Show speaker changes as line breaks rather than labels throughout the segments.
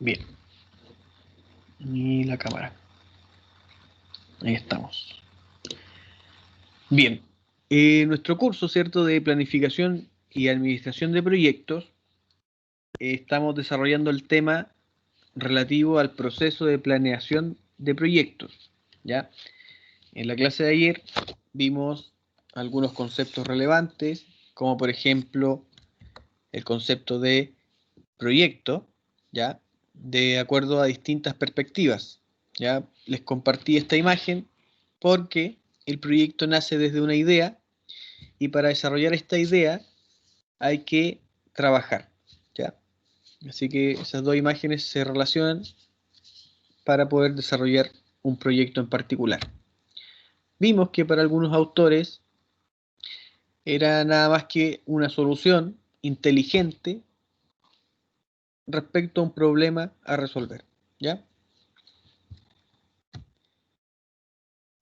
Bien. Y la cámara. Ahí estamos. Bien. Nuestro curso, ¿cierto?, de planificación y administración de proyectos, estamos desarrollando el tema relativo al proceso de planeación de proyectos, ¿ya? En la clase de ayer vimos algunos conceptos relevantes, como por ejemplo el concepto de proyecto, ¿ya?, de acuerdo a distintas perspectivas. Ya les compartí esta imagen porque el proyecto nace desde una idea y para desarrollar esta idea hay que trabajar, ¿ya? Así que esas dos imágenes se relacionan para poder desarrollar un proyecto en particular. Vimos que para algunos autores era nada más que una solución inteligente respecto a un problema a resolver, ¿ya?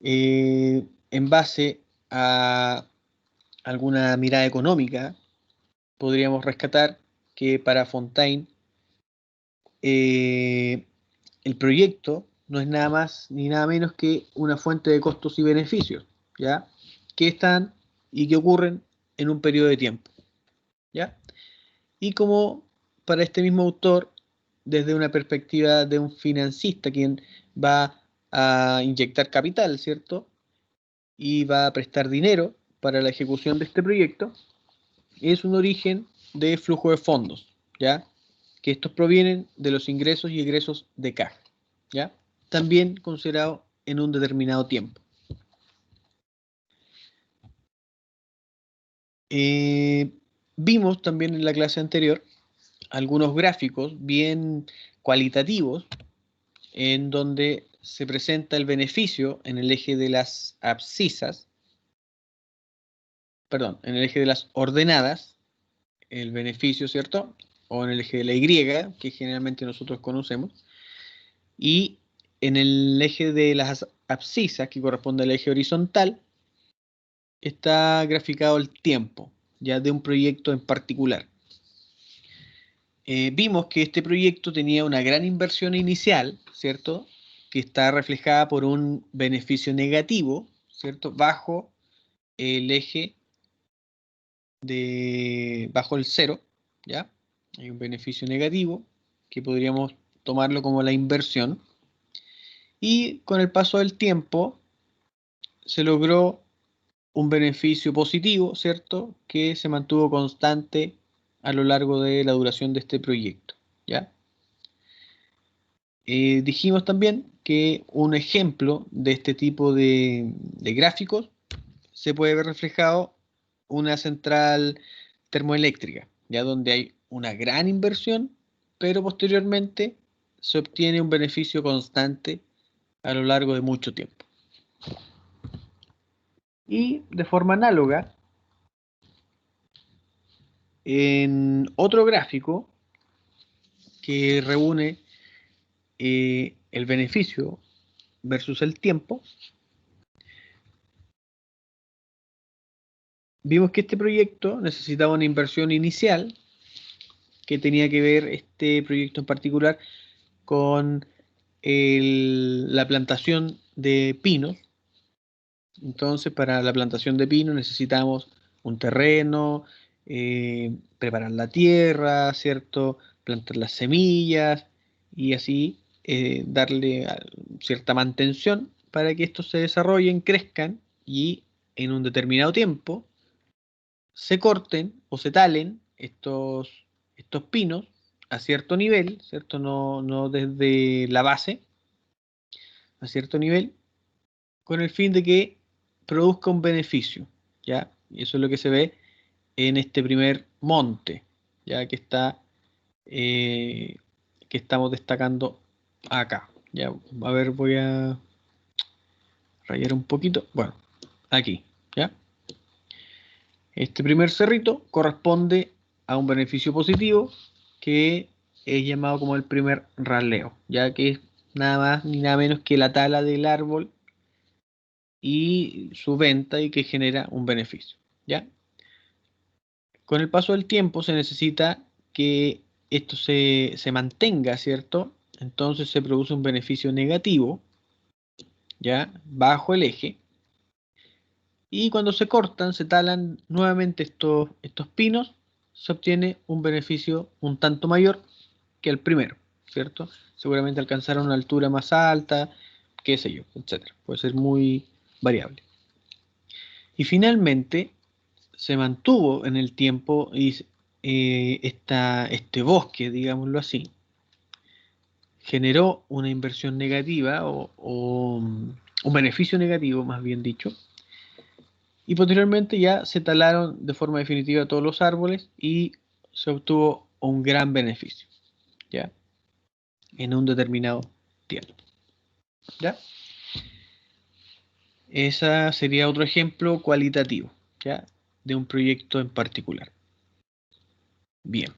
En base a alguna mirada económica, podríamos rescatar que para Fontaine el proyecto no es nada más ni nada menos que una fuente de costos y beneficios, ¿ya?, que están y que ocurren en un periodo de tiempo, ¿ya? Y como para este mismo autor, desde una perspectiva de un financista, quien va a inyectar capital, ¿cierto?, y va a prestar dinero para la ejecución de este proyecto, es un origen de flujo de fondos, ¿ya?, que estos provienen de los ingresos y egresos de caja, ¿ya?, también considerado en un determinado tiempo. Vimos también en la clase anterior algunos gráficos bien cualitativos en donde se presenta el beneficio en el eje de las abscisas, perdón, en el eje de las ordenadas, el beneficio, ¿cierto?, o en el eje de la Y, que generalmente nosotros conocemos, y en el eje de las abscisas, que corresponde al eje horizontal, está graficado el tiempo, ya de un proyecto en particular. Vimos que este proyecto tenía una gran inversión inicial, ¿cierto?, que está reflejada por un beneficio negativo, ¿cierto?, bajo el eje bajo el cero, ¿ya? Hay un beneficio negativo que podríamos tomarlo como la inversión. Y con el paso del tiempo se logró un beneficio positivo, ¿cierto?, que se mantuvo constante a lo largo de la duración de este proyecto, ¿ya? Dijimos también que un ejemplo de este tipo de gráficos se puede ver reflejado una central termoeléctrica, ya donde hay una gran inversión, pero posteriormente se obtiene un beneficio constante a lo largo de mucho tiempo. Y de forma análoga, en otro gráfico que reúne el beneficio versus el tiempo, vimos que este proyecto necesitaba una inversión inicial que tenía que ver este proyecto en particular con la plantación de pinos. Entonces, para la plantación de pinos necesitamos un terreno, preparar la tierra, ¿cierto?, plantar las semillas y así darle cierta mantención para que estos se desarrollen, crezcan y en un determinado tiempo se corten o se talen estos pinos a cierto nivel, ¿cierto?, no desde la base, a cierto nivel, con el fin de que produzca un beneficio, ¿ya? Y eso es lo que se ve en este primer monte, ya que está, que estamos destacando acá. Ya, a ver, voy a rayar un poquito. Bueno, aquí, ¿ya? Este primer cerrito corresponde a un beneficio positivo que es llamado como el primer raleo, ya que es nada más ni nada menos que la tala del árbol y su venta y que genera un beneficio, ¿ya? Con el paso del tiempo se necesita que esto se mantenga, ¿cierto? Entonces se produce un beneficio negativo, ¿ya? Bajo el eje. Y cuando se cortan, se talan nuevamente estos pinos, se obtiene un beneficio un tanto mayor que el primero, ¿cierto? Seguramente alcanzará una altura más alta, qué sé yo, etcétera. Puede ser muy variable. Y finalmente se mantuvo en el tiempo y este bosque, digámoslo así, generó una inversión negativa o un beneficio negativo, más bien dicho, y posteriormente ya se talaron de forma definitiva todos los árboles y se obtuvo un gran beneficio, ¿ya? En un determinado tiempo, ¿ya? Ese sería otro ejemplo cualitativo, ¿ya? De un proyecto en particular. Bien.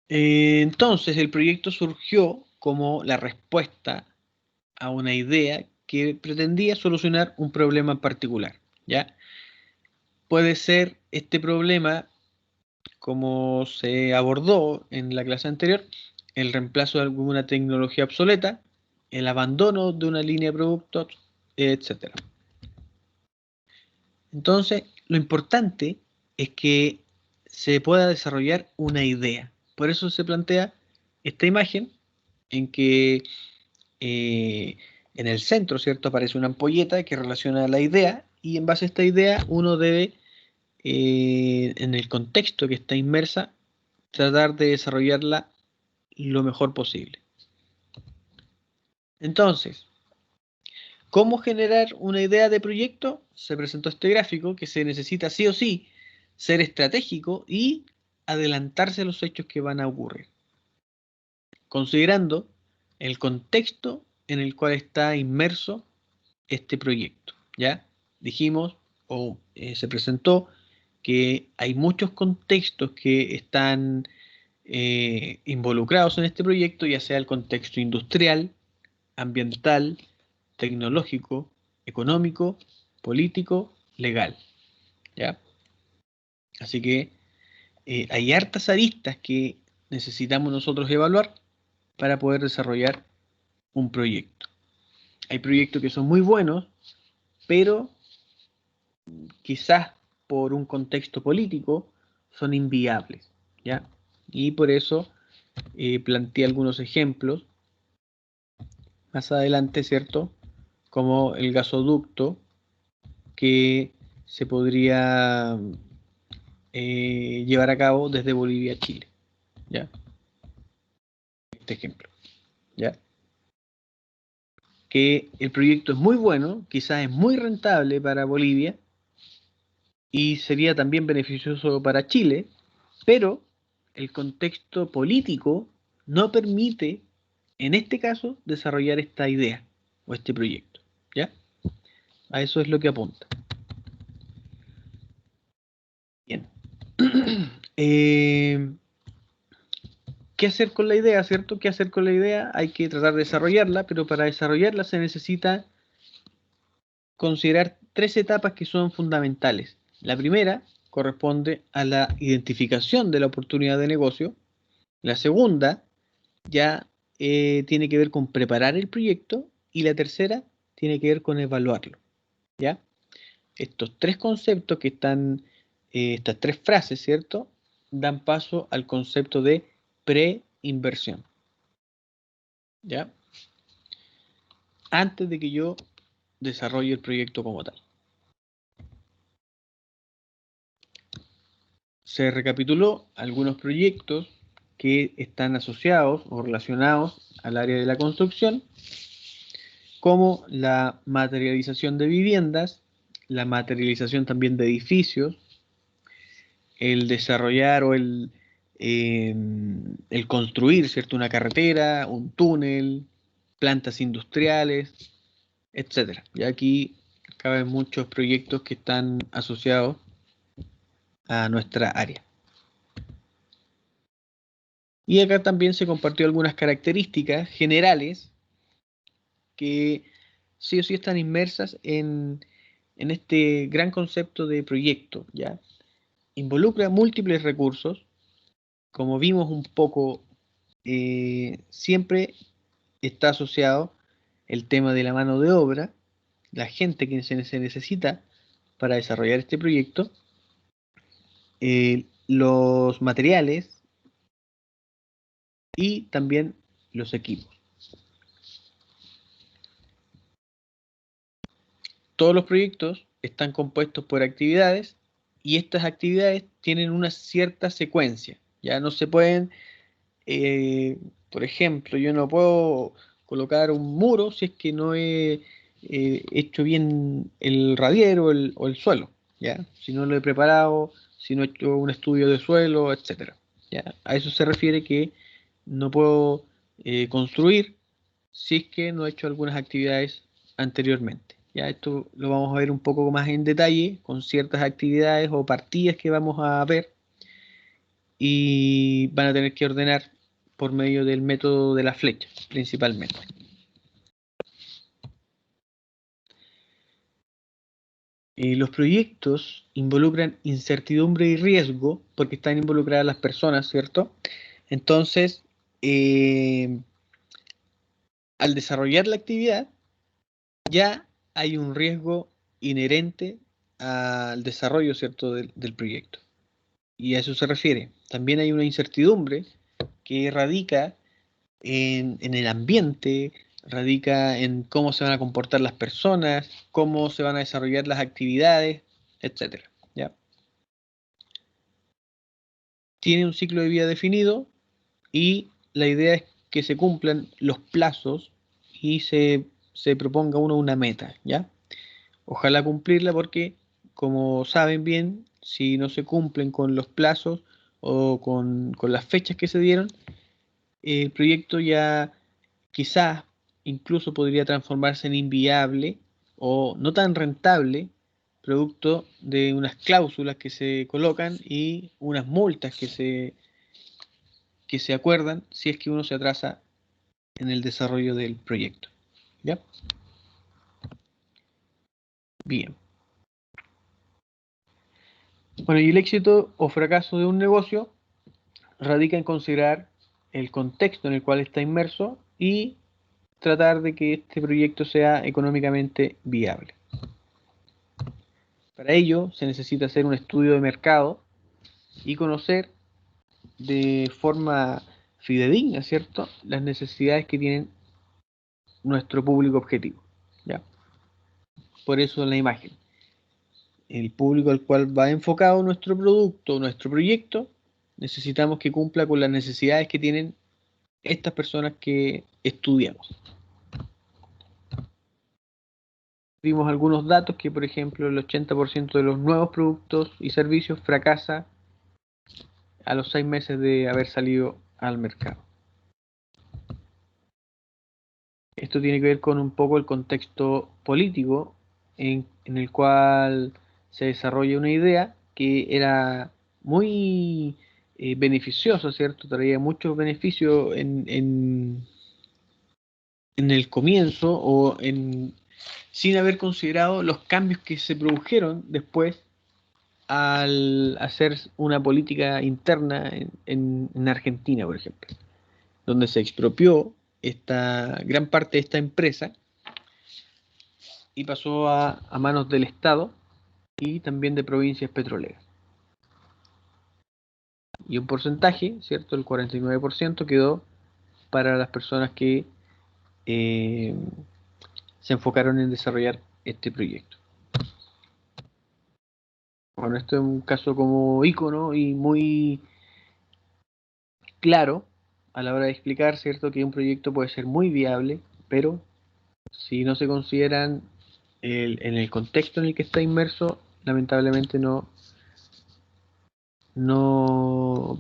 Entonces, el proyecto surgió como la respuesta a una idea que pretendía solucionar un problema en particular, ¿ya? Puede ser este problema, como se abordó en la clase anterior, el reemplazo de alguna tecnología obsoleta, el abandono de una línea de productos, etcétera. Entonces, lo importante es que se pueda desarrollar una idea. Por eso se plantea esta imagen en que en el centro, ¿cierto? Aparece una ampolleta que relaciona la idea y en base a esta idea uno debe, en el contexto que está inmersa, tratar de desarrollarla lo mejor posible. Entonces, ¿cómo generar una idea de proyecto? Se presentó este gráfico que se necesita sí o sí ser estratégico y adelantarse a los hechos que van a ocurrir, considerando el contexto en el cual está inmerso este proyecto. ¿Ya? Dijimos o se presentó que hay muchos contextos que están involucrados en este proyecto, ya sea el contexto industrial, ambiental, tecnológico, económico, político, legal. ¿Ya? Así que hay hartas aristas que necesitamos nosotros evaluar para poder desarrollar un proyecto. Hay proyectos que son muy buenos, pero quizás por un contexto político son inviables, ¿ya? Y por eso planteé algunos ejemplos más adelante, ¿cierto? Como el gasoducto que se podría llevar a cabo desde Bolivia a Chile, ¿ya? Este ejemplo, ¿ya? Que el proyecto es muy bueno, quizás es muy rentable para Bolivia y sería también beneficioso para Chile, pero el contexto político no permite, en este caso, desarrollar esta idea o este proyecto, ¿ya? A eso es lo que apunta. Bien. ¿Qué hacer con la idea, cierto? ¿Qué hacer con la idea? Hay que tratar de desarrollarla, pero para desarrollarla se necesita considerar tres etapas que son fundamentales. La primera corresponde a la identificación de la oportunidad de negocio. La segunda ya tiene que ver con preparar el proyecto y la tercera tiene que ver con evaluarlo, ¿ya? Estos tres conceptos que están, estas tres frases, ¿cierto? Dan paso al concepto de preinversión, ¿ya? Antes de que yo desarrolle el proyecto como tal. Se recapituló algunos proyectos que están asociados o relacionados al área de la construcción, como la materialización de viviendas, la materialización también de edificios, el desarrollar o el construir, ¿cierto? Una carretera, un túnel, plantas industriales, etcétera. Y aquí caben muchos proyectos que están asociados a nuestra área. Y acá también se compartió algunas características generales que sí o sí están inmersas en este gran concepto de proyecto, ¿ya? Involucra múltiples recursos, como vimos un poco, siempre está asociado el tema de la mano de obra, la gente que se necesita para desarrollar este proyecto, los materiales y también los equipos. Todos los proyectos están compuestos por actividades y estas actividades tienen una cierta secuencia. Ya no se pueden, por ejemplo, yo no puedo colocar un muro si es que no he hecho bien el radiero o el suelo, ¿ya? Si no lo he preparado, si no he hecho un estudio de suelo, etcétera. ¿Ya? A eso se refiere que no puedo construir si es que no he hecho algunas actividades anteriormente. Ya esto lo vamos a ver un poco más en detalle con ciertas actividades o partidas que vamos a ver y van a tener que ordenar por medio del método de la flecha, principalmente. Los proyectos involucran incertidumbre y riesgo porque están involucradas las personas, ¿cierto? Entonces, al desarrollar la actividad, ya hay un riesgo inherente al desarrollo, ¿cierto?, del proyecto. Y a eso se refiere. También hay una incertidumbre que radica en el ambiente, radica en cómo se van a comportar las personas, cómo se van a desarrollar las actividades, etcétera. ¿Ya? Tiene un ciclo de vida definido y la idea es que se cumplan los plazos y se proponga uno una meta, ¿ya? Ojalá cumplirla porque, como saben bien, si no se cumplen con los plazos o con las fechas que se dieron, el proyecto ya quizás incluso podría transformarse en inviable o no tan rentable, producto de unas cláusulas que se colocan y unas multas que se acuerdan si es que uno se atrasa en el desarrollo del proyecto. ¿Ya? Bien. Bueno, y el éxito o fracaso de un negocio radica en considerar el contexto en el cual está inmerso y tratar de que este proyecto sea económicamente viable. Para ello se necesita hacer un estudio de mercado y conocer de forma fidedigna, ¿cierto?, las necesidades que tienen nuestro público objetivo. ¿Ya? Por eso la imagen. El público al cual va enfocado nuestro producto, nuestro proyecto, necesitamos que cumpla con las necesidades que tienen estas personas que estudiamos. Vimos algunos datos que, por ejemplo, el 80% de los nuevos productos y servicios fracasa a los 6 meses de haber salido al mercado. Esto tiene que ver con un poco el contexto político en el cual se desarrolla una idea que era muy beneficiosa, ¿cierto? Traía muchos beneficios en el comienzo sin haber considerado los cambios que se produjeron después al hacer una política interna en Argentina, por ejemplo, donde se expropió esta gran parte de esta empresa y pasó a manos del Estado y también de provincias petroleras. Y un porcentaje, ¿cierto? El 49% quedó para las personas que se enfocaron en desarrollar este proyecto. Bueno, esto es un caso como ícono y muy claro a la hora de explicar, ¿cierto?, que un proyecto puede ser muy viable, pero si no se consideran en el contexto en el que está inmerso, lamentablemente no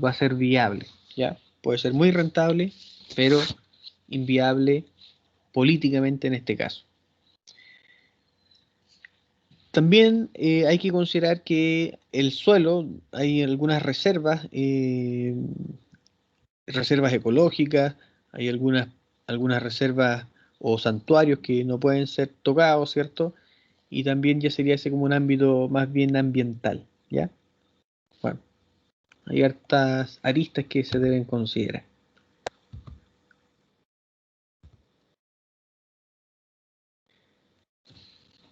va a ser viable, ¿ya? Puede ser muy rentable, pero inviable políticamente en este caso. También hay que considerar que el suelo, hay algunas reservas ecológicas, hay algunas reservas o santuarios que no pueden ser tocados, ¿cierto? Y también ya sería ese como un ámbito más bien ambiental, ¿ya? Bueno, Hay hartas aristas que se deben considerar.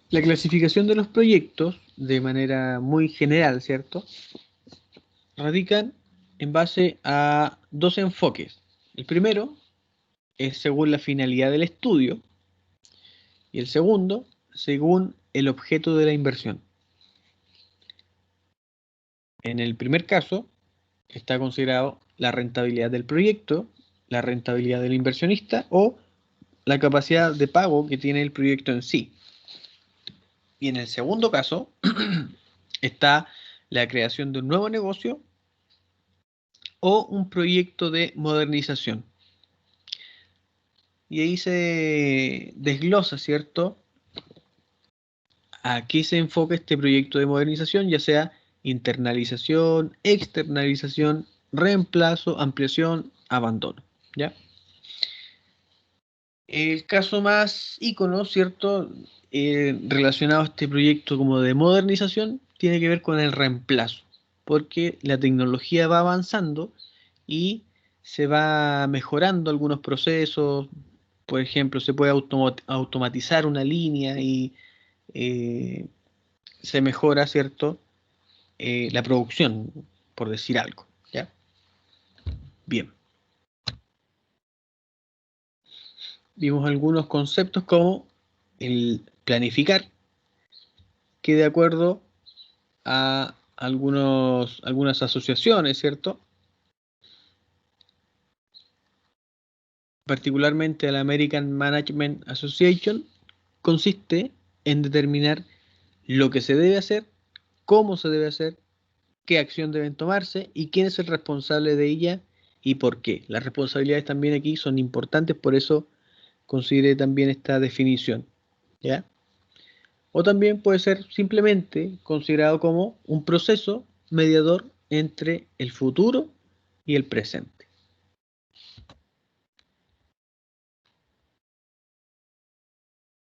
La clasificación de los proyectos, de manera muy general, ¿cierto?, radican en base a dos enfoques. El primero es según la finalidad del estudio y el segundo según el objeto de la inversión. En el primer caso está considerado la rentabilidad del proyecto, la rentabilidad del inversionista o la capacidad de pago que tiene el proyecto en sí. Y en el segundo caso está la creación de un nuevo negocio o un proyecto de modernización. Y ahí se desglosa, ¿cierto?, a qué se enfoca este proyecto de modernización, ya sea internalización, externalización, reemplazo, ampliación, abandono, ¿ya? El caso más ícono, ¿cierto?, relacionado a este proyecto como de modernización, tiene que ver con el reemplazo, porque la tecnología va avanzando y se va mejorando algunos procesos. Por ejemplo, se puede automatizar una línea y eh, se mejora, ¿cierto?, la producción, por decir algo, ¿ya? Bien. Vimos algunos conceptos como el planificar, que de acuerdo a algunas asociaciones, ¿cierto?, particularmente a la American Management Association, consiste en determinar lo que se debe hacer, cómo se debe hacer, qué acción deben tomarse y quién es el responsable de ella y por qué. Las responsabilidades también aquí son importantes, por eso consideré también esta definición, ¿ya? O también puede ser simplemente considerado como un proceso mediador entre el futuro y el presente.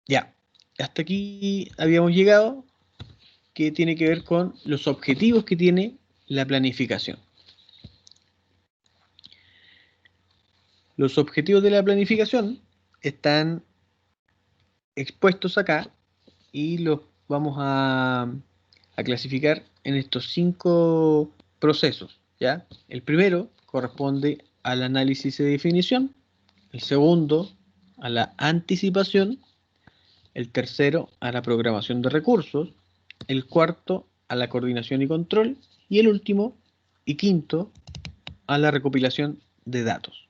Ya, hasta aquí habíamos llegado, que tiene que ver con los objetivos que tiene la planificación. Los objetivos de la planificación están expuestos acá y los vamos a clasificar en estos 5 procesos, ¿ya? El primero corresponde al análisis y definición, el segundo a la anticipación, el tercero a la programación de recursos, el cuarto a la coordinación y control y el último y quinto a la recopilación de datos.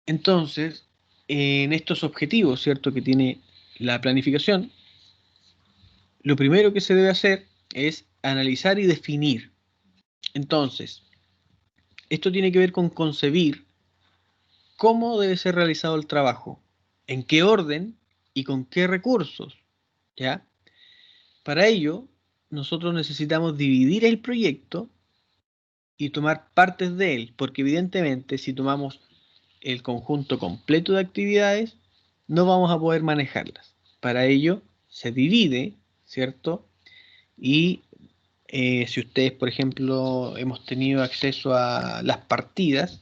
Entonces, en estos objetivos, ¿cierto?, que tiene la planificación, lo primero que se debe hacer es analizar y definir. Entonces, esto tiene que ver con concebir cómo debe ser realizado el trabajo, en qué orden y con qué recursos, ¿ya? Para ello, nosotros necesitamos dividir el proyecto y tomar partes de él, porque evidentemente si tomamos el conjunto completo de actividades, no vamos a poder manejarlas. Para ello, se divide, ¿cierto? Y si ustedes, por ejemplo, hemos tenido acceso a las partidas,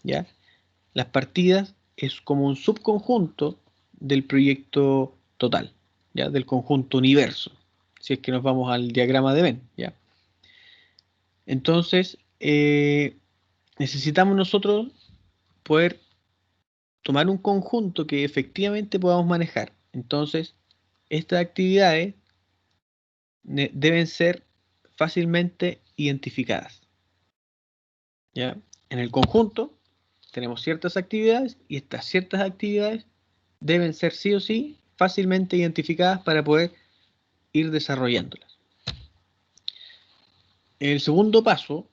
¿ya? Las partidas es como un subconjunto del proyecto total, ¿ya? Del conjunto universo, si es que nos vamos al diagrama de Venn, ¿ya? Entonces, necesitamos nosotros poder tomar un conjunto que efectivamente podamos manejar. Entonces, estas actividades deben ser fácilmente identificadas, ¿ya? En el conjunto tenemos ciertas actividades y estas ciertas actividades deben ser sí o sí fácilmente identificadas para poder ir desarrollándolas. El segundo paso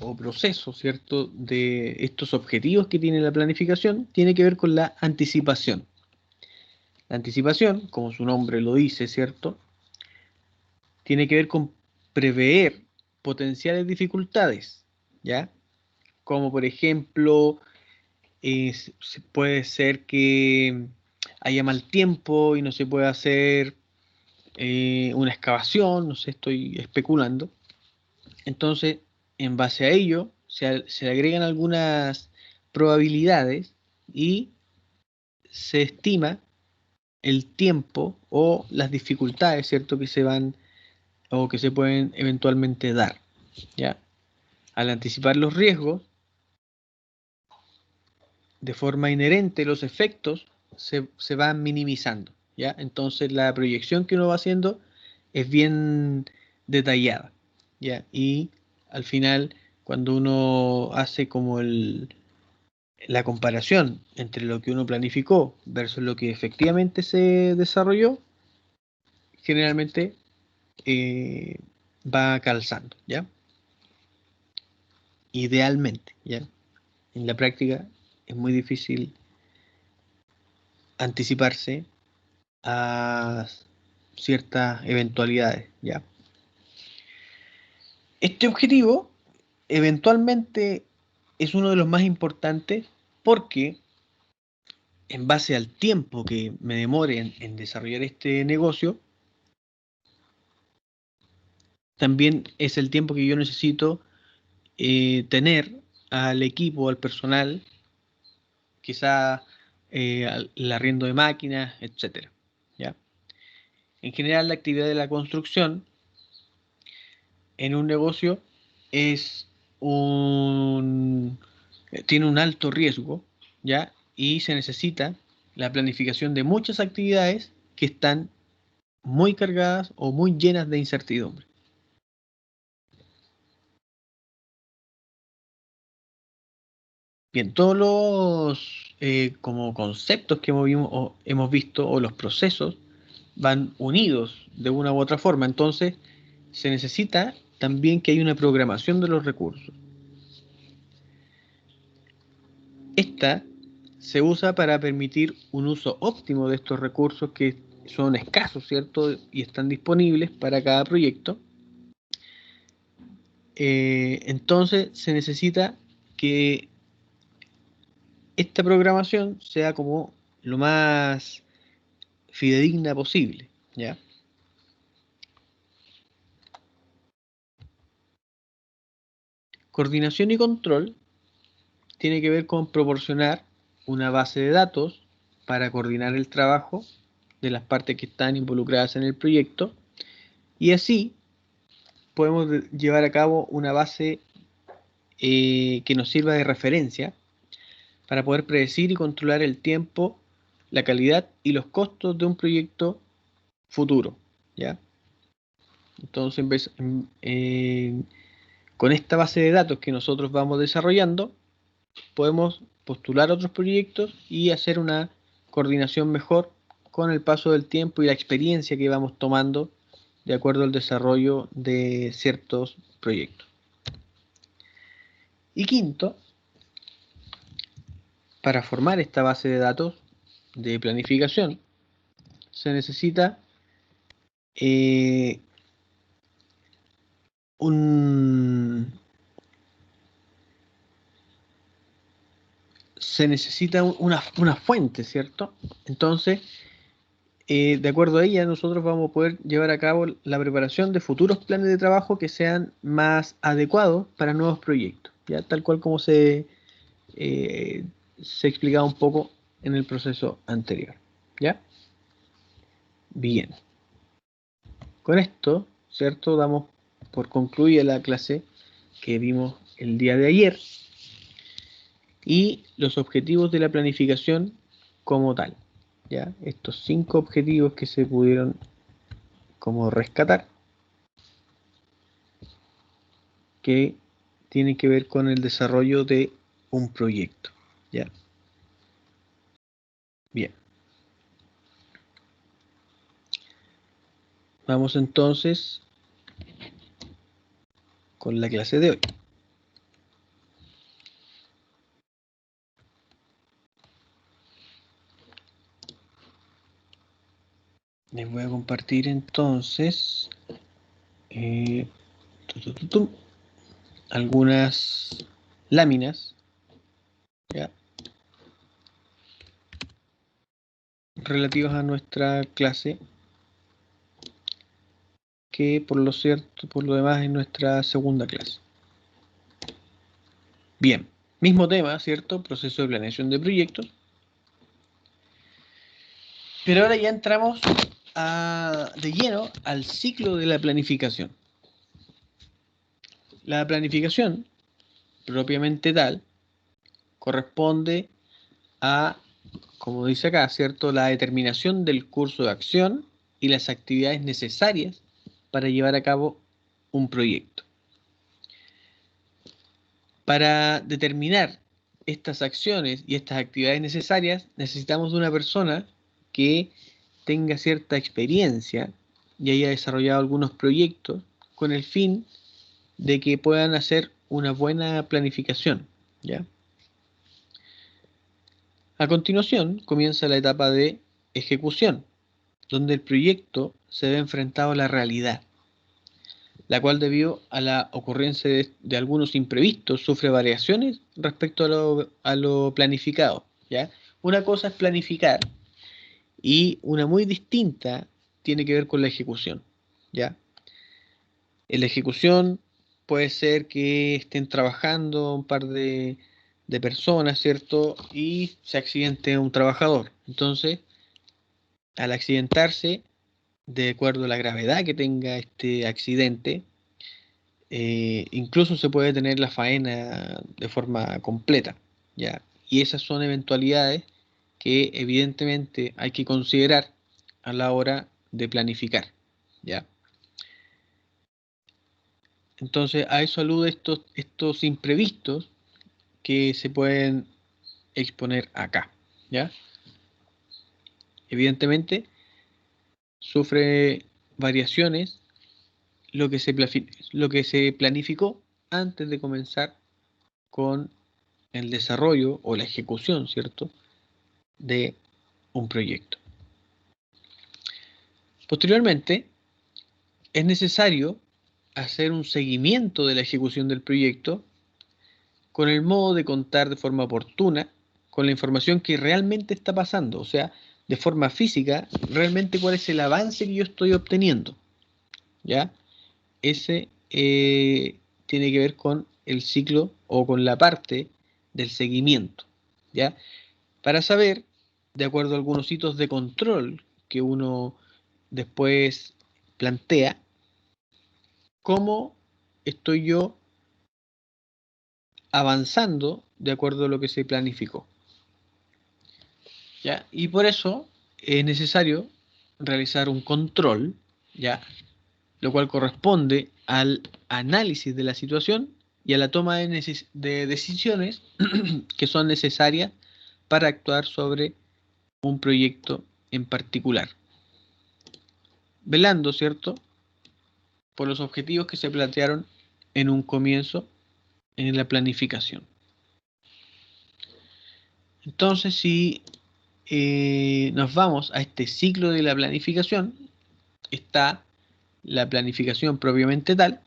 o proceso, ¿cierto?, de estos objetivos que tiene la planificación tiene que ver con la anticipación. La anticipación, como su nombre lo dice, ¿cierto?, tiene que ver con prever potenciales dificultades, ¿ya? Como por ejemplo, puede ser que haya mal tiempo y no se pueda hacer una excavación, no sé, estoy especulando. Entonces, en base a ello, se agregan algunas probabilidades y se estima el tiempo o las dificultades, ¿cierto?, que se van o que se pueden eventualmente dar, ¿ya? Al anticipar los riesgos, de forma inherente los efectos se van minimizando, ¿ya? Entonces la proyección que uno va haciendo es bien detallada, ¿ya? Y al final, cuando uno hace como la comparación entre lo que uno planificó versus lo que efectivamente se desarrolló, generalmente eh, va calzando, ¿ya? Idealmente, ¿ya? En la práctica es muy difícil anticiparse a ciertas eventualidades, ¿ya? Este objetivo eventualmente es uno de los más importantes porque en base al tiempo que me demore en desarrollar este negocio, también es el tiempo que yo necesito tener al equipo, al personal, quizá el arriendo de máquinas, etcétera, ¿ya? En general, la actividad de la construcción en un negocio es tiene un alto riesgo, ¿ya? Y se necesita la planificación de muchas actividades que están muy cargadas o muy llenas de incertidumbre. Bien, todos los como conceptos que hemos visto o los procesos van unidos de una u otra forma, entonces se necesita también que haya una programación de los recursos. Esta se usa para permitir un uso óptimo de estos recursos que son escasos, ¿cierto? Y están disponibles para cada proyecto. Entonces se necesita que esta programación sea como lo más fidedigna posible, ¿ya? Coordinación y control tiene que ver con proporcionar una base de datos para coordinar el trabajo de las partes que están involucradas en el proyecto y así podemos llevar a cabo una base que nos sirva de referencia para poder predecir y controlar el tiempo, la calidad y los costos de un proyecto futuro, ¿ya? Entonces, con esta base de datos que nosotros vamos desarrollando, podemos postular otros proyectos y hacer una coordinación mejor con el paso del tiempo y la experiencia que vamos tomando de acuerdo al desarrollo de ciertos proyectos. Y quinto, para formar esta base de datos de planificación, se necesita eh, un, una fuente, ¿cierto? Entonces, de acuerdo a ella, nosotros vamos a poder llevar a cabo la preparación de futuros planes de trabajo que sean más adecuados para nuevos proyectos, ya tal cual como eh, se explicaba un poco en el proceso anterior, ¿ya? Bien. Con esto, ¿cierto? Damos por concluida la clase que vimos el día de ayer y los objetivos de la planificación como tal, ¿ya? Estos 5 objetivos que se pudieron como rescatar, que tienen que ver con el desarrollo de un proyecto, ¿ya? Bien. Vamos entonces con la clase de hoy. Les voy a compartir entonces eh, algunas láminas, ¿ya?, relativas a nuestra clase que por lo demás en nuestra segunda clase. Bien, mismo tema, ¿cierto? Proceso de planeación de proyectos. Pero ahora ya entramos de lleno al ciclo de la planificación. La planificación, propiamente tal, corresponde a, como dice acá, ¿cierto?, la determinación del curso de acción y las actividades necesarias para llevar a cabo un proyecto. Para determinar estas acciones y estas actividades necesarias, necesitamos de una persona que tenga cierta experiencia y haya desarrollado algunos proyectos con el fin de que puedan hacer una buena planificación, ¿ya? A continuación comienza la etapa de ejecución, donde el proyecto se ve enfrentado a la realidad, la cual debido a la ocurrencia de algunos imprevistos sufre variaciones respecto a lo planificado, ¿ya? Una cosa es planificar y una muy distinta tiene que ver con la ejecución, ¿ya? En la ejecución puede ser que estén trabajando un par de personas, ¿cierto? Y se accidente un trabajador. Entonces, al accidentarse, de acuerdo a la gravedad que tenga este accidente, incluso se puede tener la faena de forma completa, ¿ya? Y esas son eventualidades que evidentemente hay que considerar a la hora de planificar, ¿ya? Entonces a eso alude estos imprevistos que se pueden exponer acá, ¿ya? Evidentemente sufre variaciones lo que se planificó antes de comenzar con el desarrollo o la ejecución, ¿cierto?, de un proyecto. Posteriormente, es necesario hacer un seguimiento de la ejecución del proyecto con el modo de contar de forma oportuna con la información que realmente está pasando, o sea, de forma física, realmente cuál es el avance que yo estoy obteniendo, ¿ya? Ese tiene que ver con el ciclo o con la parte del seguimiento, ¿ya? Para saber, de acuerdo a algunos hitos de control que uno después plantea, cómo estoy yo avanzando de acuerdo a lo que se planificó, ¿ya? Y por eso es necesario realizar un control, ¿ya?, lo cual corresponde al análisis de la situación y a la toma de decisiones que son necesarias para actuar sobre un proyecto en particular, velando, ¿cierto?, por los objetivos que se plantearon en un comienzo en la planificación. Entonces, si nos vamos a este ciclo de la planificación, está la planificación propiamente tal,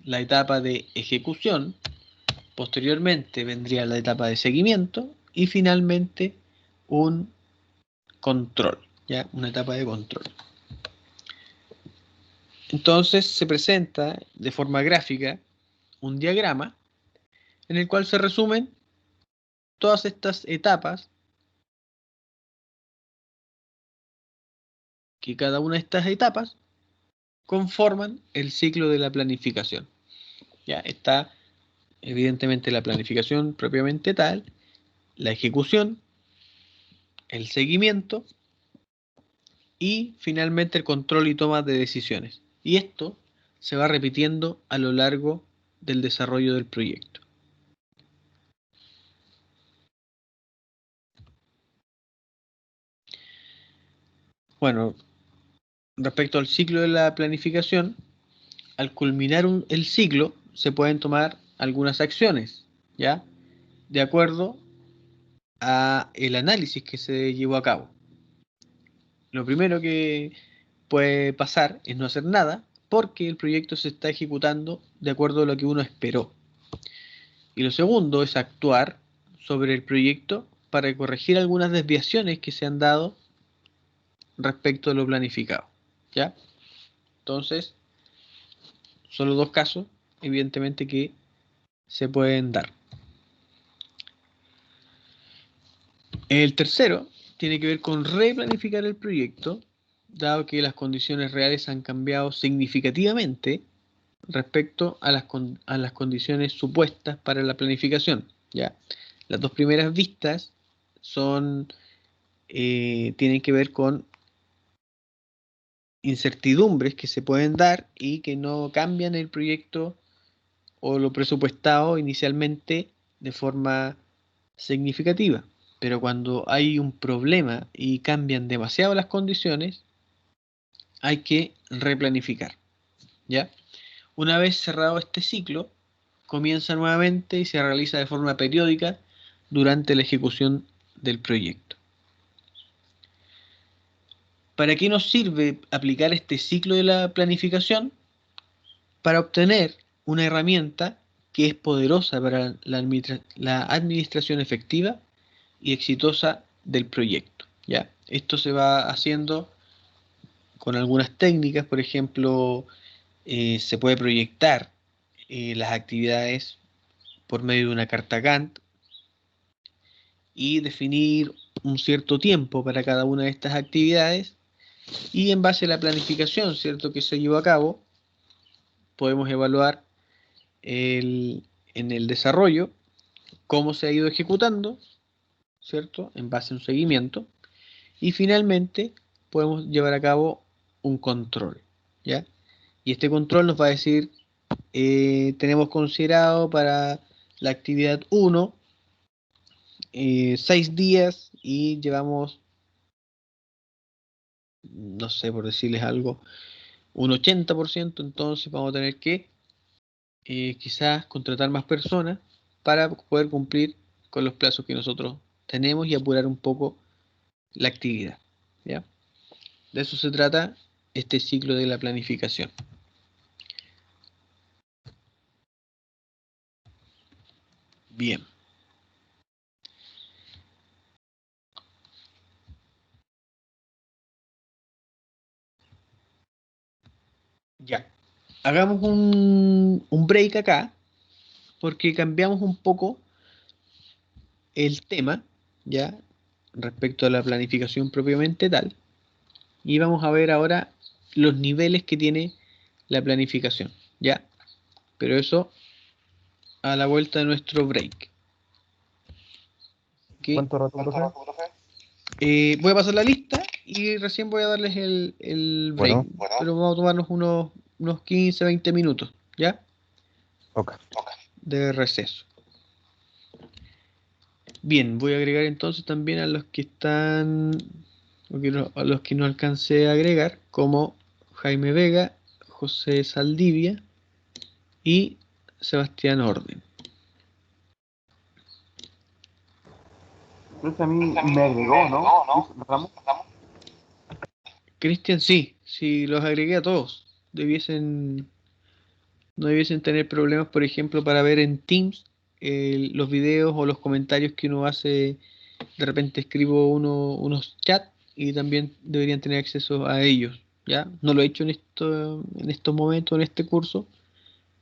la etapa de ejecución, posteriormente vendría la etapa de seguimiento y finalmente un control, ¿ya? Una etapa de control. Entonces se presenta de forma gráfica un diagrama en el cual se resumen todas estas etapas, que cada una de estas etapas conforman el ciclo de la planificación. Ya está evidentemente la planificación propiamente tal, la ejecución, el seguimiento y finalmente el control y toma de decisiones. Y esto se va repitiendo a lo largo del desarrollo del proyecto. Bueno, respecto al ciclo de la planificación, al culminar el ciclo se pueden tomar algunas acciones, ¿ya?, de acuerdo a el análisis que se llevó a cabo. Lo primero que puede pasar es no hacer nada porque el proyecto se está ejecutando de acuerdo a lo que uno esperó. Y lo segundo es actuar sobre el proyecto para corregir algunas desviaciones que se han dado respecto a lo planificado, ¿ya? Entonces, son los dos casos, evidentemente, que se pueden dar. El tercero tiene que ver con replanificar el proyecto, dado que las condiciones reales han cambiado significativamente respecto a las condiciones supuestas para la planificación. ¿Ya? Las dos primeras vistas tienen que ver con incertidumbres que se pueden dar y que no cambian el proyecto o lo presupuestado inicialmente de forma significativa. Pero cuando hay un problema y cambian demasiado las condiciones, hay que replanificar. ¿Ya? Una vez cerrado este ciclo, comienza nuevamente y se realiza de forma periódica durante la ejecución del proyecto. ¿Para qué nos sirve aplicar este ciclo de la planificación? Para obtener una herramienta que es poderosa para la administración efectiva y exitosa del proyecto. ¿Ya? Esto se va haciendo con algunas técnicas, por ejemplo, se puede proyectar las actividades por medio de una carta Gantt y definir un cierto tiempo para cada una de estas actividades, y en base a la planificación, ¿cierto?, que se llevó a cabo, podemos evaluar en el desarrollo cómo se ha ido ejecutando, ¿cierto?, en base a un seguimiento, y finalmente podemos llevar a cabo un control, ¿ya? Y este control nos va a decir, tenemos considerado para la actividad 1 6 días y llevamos, no sé, por decirles algo, un 80%, entonces vamos a tener que quizás contratar más personas para poder cumplir con los plazos que nosotros tenemos y apurar un poco la actividad, ¿ya? De eso se trata este ciclo de la planificación. Bien. Ya. Hagamos un break acá, porque cambiamos un poco el tema, ya, respecto a la planificación propiamente tal, y vamos a ver ahora los niveles que tiene la planificación, ya. Pero eso a la vuelta de nuestro break.
¿Cuánto rato, profe?
Voy a pasar la lista y recién voy a darles el break.
Bueno.
Pero vamos a tomarnos unos 15, 20 minutos, ¿ya?
Ok.
De receso. Bien, voy a agregar entonces también a los que están, a los que no alcancé a agregar, como Jaime Vega, José Saldivia y Sebastián Orden.
Profe, a mí me agregó, ¿no? ¿Ramos?
Cristian, sí, los agregué a todos. No debiesen tener problemas, por ejemplo, para ver en Teams los videos o los comentarios que uno hace. De repente escribo unos chats y también deberían tener acceso a ellos, ¿ya? No lo he hecho en estos momentos, en este curso,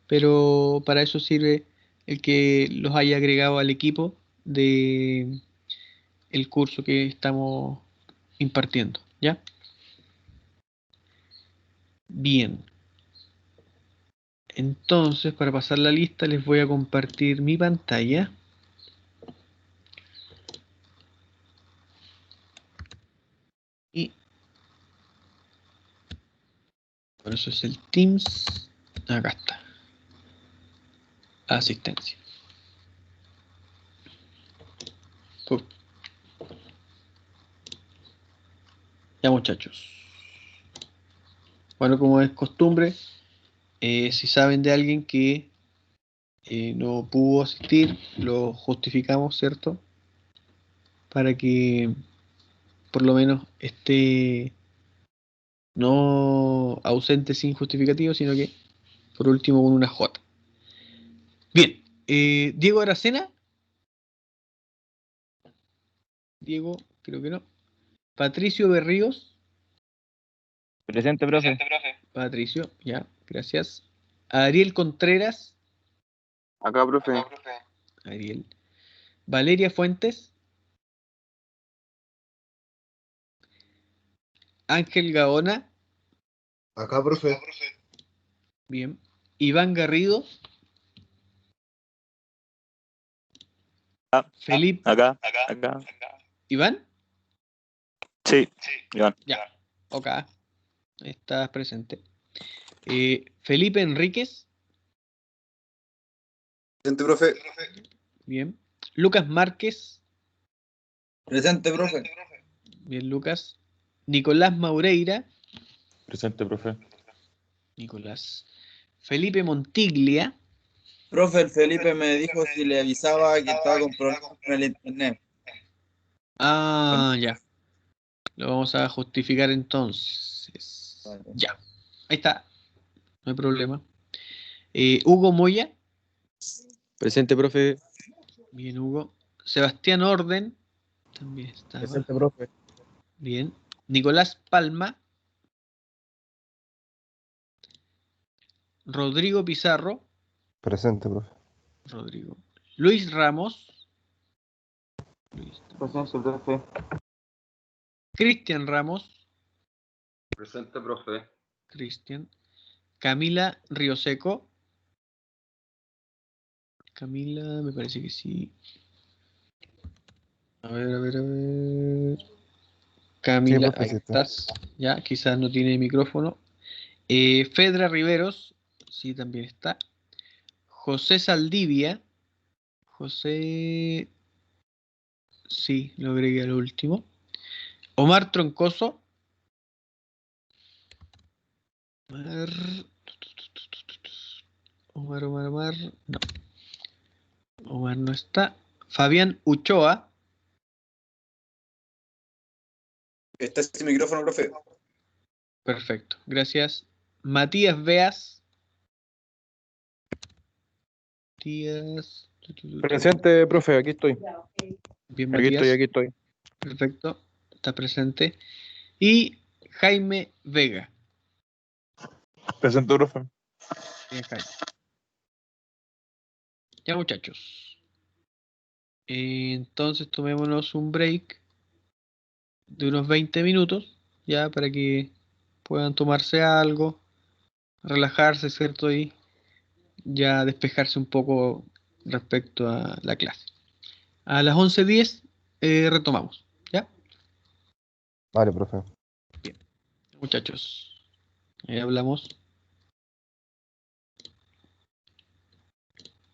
pero para eso sirve el que los haya agregado al equipo de el curso que estamos impartiendo, ¿ya? Bien. Entonces, para pasar la lista, les voy a compartir mi pantalla. Y por eso es el Teams. Acá está. Asistencia. Uf. Ya, muchachos. Bueno, como es costumbre, si saben de alguien que no pudo asistir, lo justificamos, ¿cierto? Para que por lo menos esté no ausente sin justificativo, sino que por último con una J. Bien, Diego Aracena. Diego, creo que no. Patricio Berríos.
Presente, profe.
Patricio, ya, gracias. Ariel Contreras.
Acá, profe.
Ariel. Valeria Fuentes. Ángel Gaona.
Acá, profe.
Bien. Iván Garrido. Felipe.
Acá.
¿Iván?
Sí, Iván.
Ya. Ok. Estás presente. Felipe Enríquez.
Presente, profe.
Bien. Lucas Márquez.
Presente, profe.
Bien, Lucas. Nicolás Maureira.
Presente, profe.
Nicolás. Felipe Montiglia.
Profe, el Felipe me dijo si le avisaba que estaba con problemas con el internet.
Ah, ya. Lo vamos a justificar entonces.
Vale.
Ya. Ahí está. No hay problema. Hugo Moya.
Presente, profe.
Bien, Hugo. Sebastián Orden. También estaba.
Presente, profe.
Bien. Nicolás Palma. Rodrigo Pizarro.
Presente, profe.
Rodrigo. Luis Ramos.
Presente, profe.
Cristian Ramos.
Presente, profe.
Cristian. Camila Rioseco. Camila, me parece que sí. A ver. Camila,
Sí, profe,
ahí
sí está.
estás. Ya, quizás no tiene micrófono. Fedra Riveros, sí, también está. José Saldivia. José, sí, lo agregué al último. Omar Troncoso. Omar. No. Omar no está. Fabián Uchoa.
Está sin micrófono, profe.
Perfecto, gracias. Matías Beas. Matías.
Presente, profe, aquí estoy.
Bien,
Aquí
Matías.
estoy.
Perfecto, está presente. Y Jaime Vega.
Presente, profe.
Bien, Jaime. Ya, muchachos. Entonces tomémonos un break de unos 20 minutos, ya para que puedan tomarse algo, relajarse, ¿cierto? Y ya despejarse un poco respecto a la clase. A las 11:10 retomamos, ¿ya?
Vale, profe.
Muchachos, hablamos.